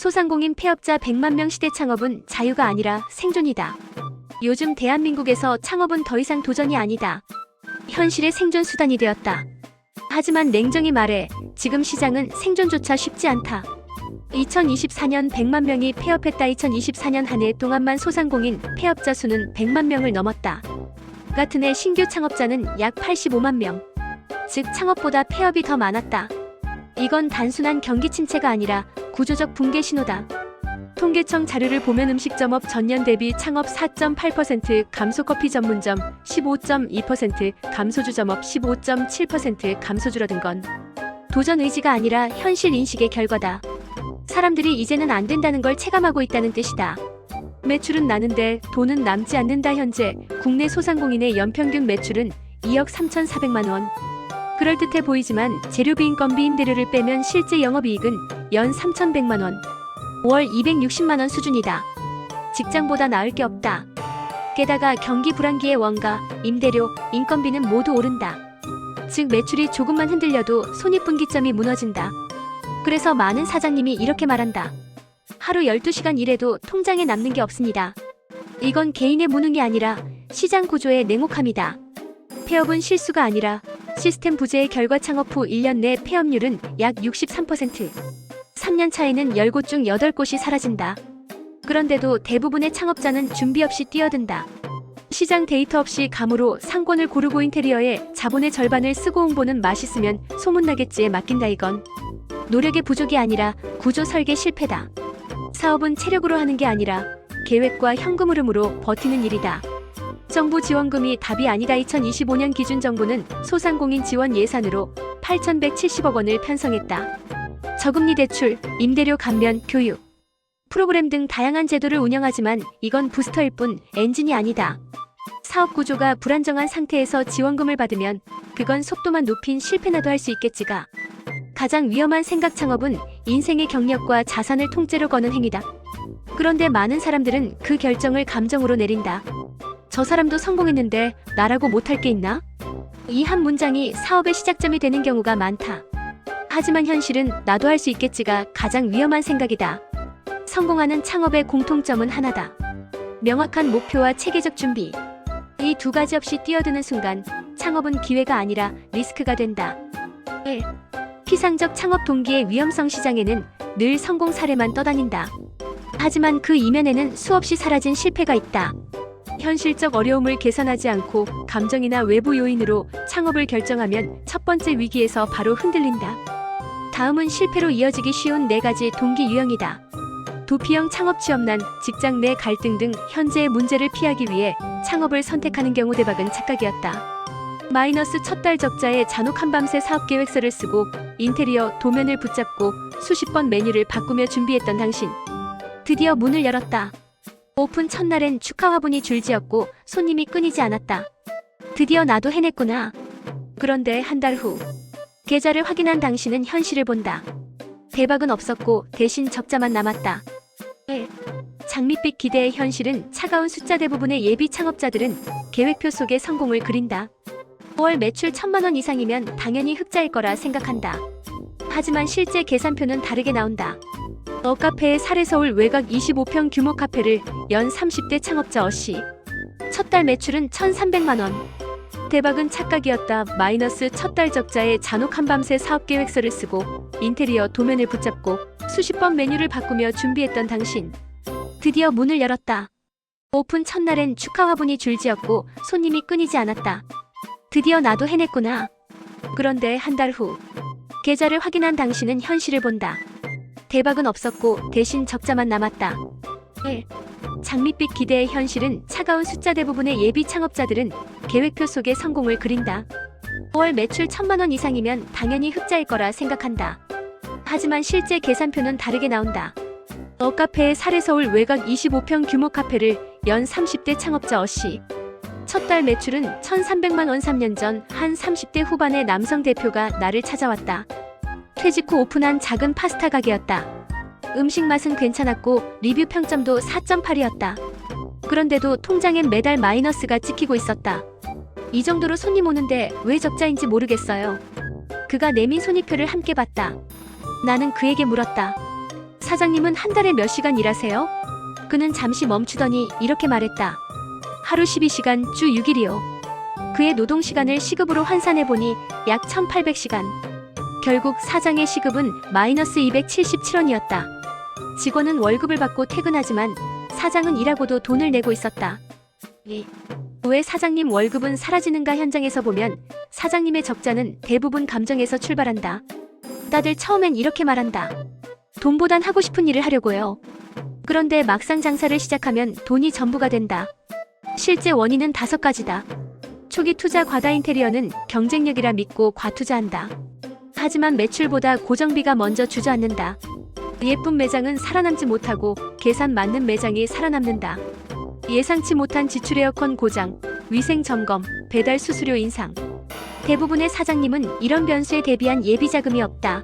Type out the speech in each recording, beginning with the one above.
소상공인 폐업자 100만 명 시대 창업은 자유가 아니라 생존이다. 요즘 대한민국에서 창업은 더 이상 도전이 아니다. 현실의 생존 수단이 되었다. 하지만 냉정히 말해 지금 시장은 생존조차 쉽지 않다. 2024년 100만 명이 폐업했다. 2024년 한 해 동안만 소상공인 폐업자 수는 100만 명을 넘었다. 같은 해 신규 창업자는 약 85만 명. 즉 창업보다 폐업이 더 많았다. 이건 단순한 경기 침체가 아니라 구조적 붕괴 신호다. 통계청 자료를 보면 음식점업 전년 대비 창업 4.8%, 감소커피 전문점 15.2%, 감소주점업 15.7% 감소 줄어든 건 도전 의지가 아니라 현실 인식의 결과다. 사람들이 이제는 안 된다는 걸 체감하고 있다는 뜻이다. 매출은 나는데 돈은 남지 않는다. 현재 국내 소상공인의 연평균 매출은 2억 3,400만 원. 그럴듯해 보이지만 재료비, 인건비, 임대료를 빼면 실제 영업이익은 연 3,100만 원. 월 260만 원 수준이다. 직장보다 나을 게 없다. 게다가 경기 불황기에 원가, 임대료, 인건비는 모두 오른다. 즉 매출이 조금만 흔들려도 손익분기점이 무너진다. 그래서 많은 사장님이 이렇게 말한다. 하루 12시간 일해도 통장에 남는 게 없습니다. 이건 개인의 무능이 아니라 시장 구조의 냉혹함이다. 폐업은 실수가 아니라 시스템 부재의 결과. 창업 후 1년 내 폐업률은 약 63%. 3년 차에는 10곳 중 8곳이 사라진다. 그런데도 대부분의 창업자는 준비 없이 뛰어든다. 시장 데이터 없이 감으로 상권을 고르고 인테리어에 자본의 절반을 쓰고 홍보는 맛있으면 소문나겠지에 맡긴다. 이건 노력의 부족이 아니라 구조 설계 실패다. 사업은 체력으로 하는 게 아니라 계획과 현금 흐름으로 버티는 일이다. 정부 지원금이 답이 아니다. 2025년 기준 정부는 소상공인 지원 예산으로 8,170억 원을 편성했다. 저금리 대출, 임대료 감면, 교육, 프로그램 등 다양한 제도를 운영하지만 이건 부스터일 뿐 엔진이 아니다. 사업 구조가 불안정한 상태에서 지원금을 받으면 그건 속도만 높인 실패나도 할 수 있겠지가. 가장 위험한 생각. 창업은 인생의 경력과 자산을 통째로 거는 행위다. 그런데 많은 사람들은 그 결정을 감정으로 내린다. 저 사람도 성공했는데 나라고 못할 게 있나? 이 한 문장이 사업의 시작점이 되는 경우가 많다. 하지만 현실은 나도 할 수 있겠지가 가장 위험한 생각이다. 성공하는 창업의 공통점은 하나다. 명확한 목표와 체계적 준비. 이 두 가지 없이 뛰어드는 순간 창업은 기회가 아니라 리스크가 된다. 1. 피상적 창업 동기의 위험성. 시장에는 늘 성공 사례만 떠다닌다. 하지만 그 이면에는 수없이 사라진 실패가 있다. 현실적 어려움을 계산하지 않고 감정이나 외부 요인으로 창업을 결정하면 첫 번째 위기에서 바로 흔들린다. 다음은 실패로 이어지기 쉬운 4가지 동기 유형이다. 도피형 창업, 취업난, 직장 내 갈등 등 현재의 문제를 피하기 위해 창업을 선택하는 경우. 대박은 착각이었다. 마이너스 첫 달 적자에 잔혹 한밤새 사업계획서를 쓰고 인테리어 도면을 붙잡고 수십 번 메뉴를 바꾸며 준비했던 당신. 드디어 문을 열었다. 오픈 첫날엔 축하 화분이 줄지었고 손님이 끊이지 않았다. 드디어 나도 해냈구나. 그런데 한 달 후 계좌를 확인한 당신은 현실을 본다. 대박은 없었고 대신 적자만 남았다. 1. 장밋빛 기대의 현실은 차가운 숫자. 대부분의 예비 창업자들은 계획표 속에 성공을 그린다. 5월 매출 1,000만 원 이상이면 당연히 흑자일 거라 생각한다. 하지만 실제 계산표는 다르게 나온다. 카페의 사례. 서울 외곽 25평 규모 카페를 연 30대 창업자 어씨. 첫 달 매출은 1,300만 원. 대박은 착각이었다. 마이너스 첫 달 적자에 잔혹 한밤새 사업계획서를 쓰고 인테리어 도면을 붙잡고 수십 번 메뉴를 바꾸며 준비했던 당신. 드디어 문을 열었다. 오픈 첫날엔 축하 화분이 줄지었고 손님이 끊이지 않았다. 드디어 나도 해냈구나. 그런데 한 달 후 계좌를 확인한 당신은 현실을 본다. 대박은 없었고 대신 적자만 남았다. 1. 장밋빛 기대의 현실은 차가운 숫자. 대부분의 예비 창업자들은 계획표 속에 성공을 그린다. 5월 매출 1,000만 원 이상이면 당연히 흑자일 거라 생각한다. 하지만 실제 계산표는 다르게 나온다. 카페의 사례. 서울 외곽 25평 규모 카페를 연 30대 창업자 어씨. 첫 달 매출은 1,300만 원. 3년 전 한 30대 후반의 남성 대표가 나를 찾아왔다. 퇴직 후 오픈한 작은 파스타 가게였다. 음식 맛은 괜찮았고 리뷰 평점도 4.8이었다. 그런데도 통장엔 매달 마이너스가 찍히고 있었다. 이 정도로 손님 오는데 왜 적자인지 모르겠어요. 그가 내민 손익표를 함께 봤다. 나는 그에게 물었다. 사장님은 한 달에 몇 시간 일하세요? 그는 잠시 멈추더니 이렇게 말했다. 하루 12시간, 주 6일이요. 그의 노동시간을 시급으로 환산해보니 약 1800시간. 결국 사장의 시급은 마이너스 277원이었다. 직원은 월급을 받고 퇴근하지만 사장은 일하고도 돈을 내고 있었다. 왜 사장님 월급은 사라지는가? 현장에서 보면 사장님의 적자는 대부분 감정에서 출발한다. 다들 처음엔 이렇게 말한다. 돈보단 하고 싶은 일을 하려고요. 그런데 막상 장사를 시작하면 돈이 전부가 된다. 실제 원인은 5가지다. 초기 투자 과다. 인테리어는 경쟁력이라 믿고 과투자한다. 하지만 매출보다 고정비가 먼저 주저앉는다. 예쁜 매장은 살아남지 못하고 계산 맞는 매장이 살아남는다. 예상치 못한 지출. 에어컨 고장, 위생 점검, 배달 수수료 인상. 대부분의 사장님은 이런 변수에 대비한 예비 자금이 없다.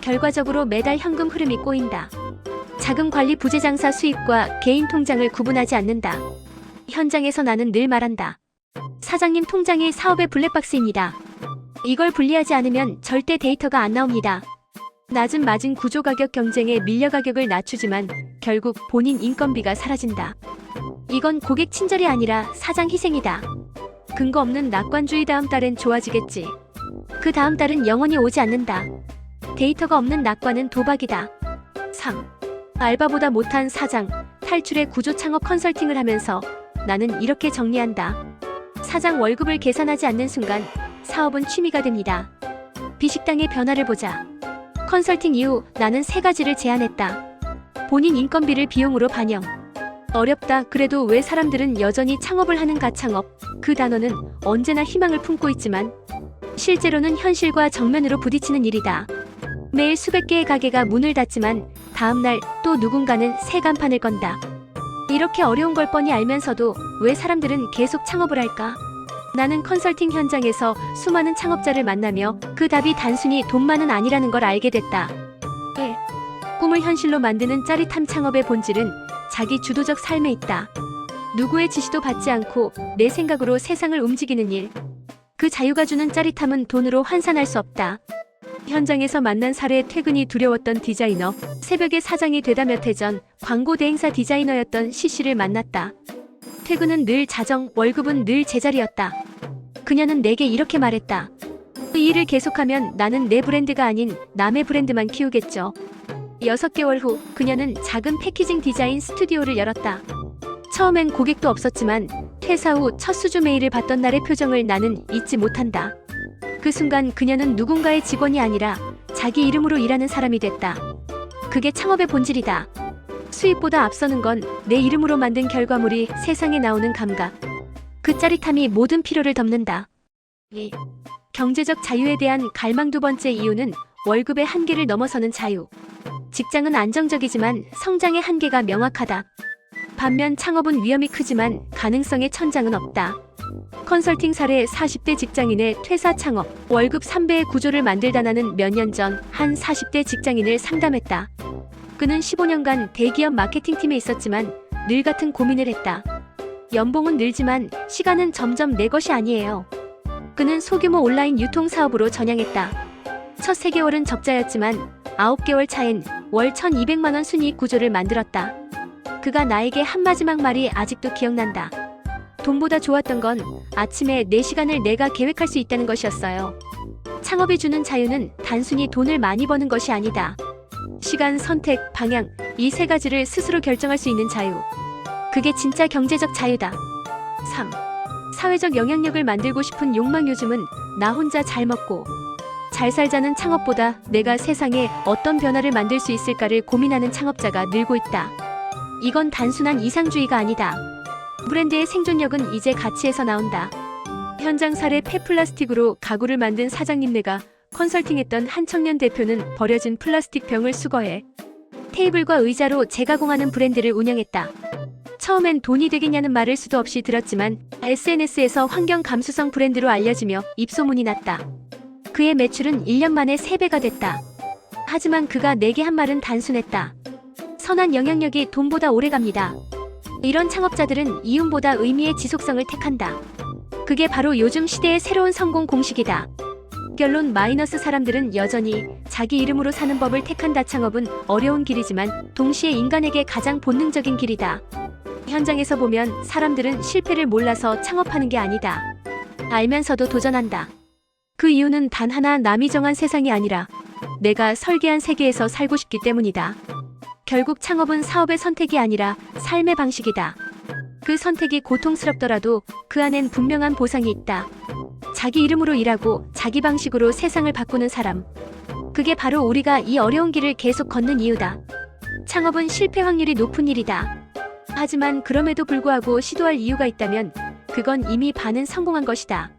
결과적으로 매달 현금 흐름이 꼬인다. 자금 관리 부재. 장사 수입과 개인 통장을 구분하지 않는다. 현장에서 나는 늘 말한다. 사장님 통장이 사업의 블랙박스입니다. 이걸 분리하지 않으면 절대 데이터가 안 나옵니다. 낮은 마진 구조. 가격 경쟁에 밀려 가격을 낮추지만 결국 본인 인건비가 사라진다. 이건 고객 친절이 아니라 사장 희생이다. 근거 없는 낙관주의. 다음 달엔 좋아지겠지. 그 다음 달은 영원히 오지 않는다. 데이터가 없는 낙관은 도박이다. 3. 알바보다 못한 사장. 탈출의 구조. 창업 컨설팅을 하면서 나는 이렇게 정리한다. 사장 월급을 계산하지 않는 순간 사업은 취미가 됩니다. 비식당의 변화를 보자. 컨설팅 이후 나는 3가지를 제안했다. 본인 인건비를 비용으로 반영. 어렵다. 그래도 왜 사람들은 여전히 창업을 하는가? 창업, 그 단어는 언제나 희망을 품고 있지만 실제로는 현실과 정면으로 부딪히는 일이다. 매일 수백 개의 가게가 문을 닫지만 다음날 또 누군가는 새 간판을 건다. 이렇게 어려운 걸 뻔히 알면서도 왜 사람들은 계속 창업을 할까? 나는 컨설팅 현장에서 수많은 창업자를 만나며 그 답이 단순히 돈만은 아니라는 걸 알게 됐다. 1. 꿈을 현실로 만드는 짜릿함. 창업의 본질은 자기 주도적 삶에 있다. 누구의 지시도 받지 않고 내 생각으로 세상을 움직이는 일. 그 자유가 주는 짜릿함은 돈으로 환산할 수 없다. 현장에서 만난 사례. 퇴근이 두려웠던 디자이너. 새벽에 사장이 되다. 몇 해 전 광고 대행사 디자이너였던 CC를 만났다. 퇴근은 늘 자정, 월급은 늘 제자리였다. 그녀는 내게 이렇게 말했다. 이 일을 계속하면 나는 내 브랜드가 아닌 남의 브랜드만 키우겠죠. 6개월 후 그녀는 작은 패키징 디자인 스튜디오를 열었다. 처음엔 고객도 없었지만 퇴사 후 첫 수주 메일을 받던 날의 표정을 나는 잊지 못한다. 그 순간 그녀는 누군가의 직원이 아니라 자기 이름으로 일하는 사람이 됐다. 그게 창업의 본질이다. 수입보다 앞서는 건 내 이름으로 만든 결과물이 세상에 나오는 감각. 그 짜릿함이 모든 필요를 덮는다. 2. 경제적 자유에 대한 갈망. 2번째 이유는 월급의 한계를 넘어서는 자유. 직장은 안정적이지만 성장의 한계가 명확하다. 반면 창업은 위험이 크지만 가능성의 천장은 없다. 컨설팅 사례. 40대 직장인의 퇴사 창업. 월급 3배의 구조를 만들다. 나는 몇 년 전 한 40대 직장인을 상담했다. 그는 15년간 대기업 마케팅팀에 있었지만 늘 같은 고민을 했다. 연봉은 늘지만 시간은 점점 내 것이 아니에요. 그는 소규모 온라인 유통사업으로 전향했다. 첫 3개월은 적자였지만 9개월 차엔 월 1200만원 순이익 구조를 만들었다. 그가 나에게 한 마지막 말이 아직도 기억난다. 돈보다 좋았던 건 아침에 내 시간을 내가 계획할 수 있다는 것이었어요. 창업이 주는 자유는 단순히 돈을 많이 버는 것이 아니다. 시간, 선택, 방향, 이 3가지를 스스로 결정할 수 있는 자유. 그게 진짜 경제적 자유다. 3. 사회적 영향력을 만들고 싶은 욕망. 요즘은 나 혼자 잘 먹고 잘 살자는 창업보다 내가 세상에 어떤 변화를 만들 수 있을까를 고민하는 창업자가 늘고 있다. 이건 단순한 이상주의가 아니다. 브랜드의 생존력은 이제 가치에서 나온다. 현장 사례. 폐플라스틱으로 가구를 만든 사장님. 내가 컨설팅했던 한 청년 대표는 버려진 플라스틱 병을 수거해 테이블과 의자로 재가공하는 브랜드를 운영했다. 처음엔 돈이 되겠냐는 말을 수도 없이 들었지만 SNS에서 환경 감수성 브랜드로 알려지며 입소문이 났다. 그의 매출은 1년 만에 3배가 됐다. 하지만 그가 내게 한 말은 단순했다. 선한 영향력이 돈보다 오래갑니다. 이런 창업자들은 이윤보다 의미의 지속성을 택한다. 그게 바로 요즘 시대의 새로운 성공 공식이다. 결론 마이너스. 사람들은 여전히 자기 이름으로 사는 법을 택한다. 창업은 어려운 길이지만 동시에 인간에게 가장 본능적인 길이다. 현장에서 보면 사람들은 실패를 몰라서 창업하는 게 아니다. 알면서도 도전한다. 그 이유는 단 하나, 남이 정한 세상이 아니라 내가 설계한 세계에서 살고 싶기 때문이다. 결국 창업은 사업의 선택이 아니라 삶의 방식이다. 그 선택이 고통스럽더라도 그 안엔 분명한 보상이 있다. 자기 이름으로 일하고 자기 방식으로 세상을 바꾸는 사람. 그게 바로 우리가 이 어려운 길을 계속 걷는 이유다. 창업은 실패 확률이 높은 일이다. 하지만 그럼에도 불구하고 시도할 이유가 있다면 그건 이미 반은 성공한 것이다.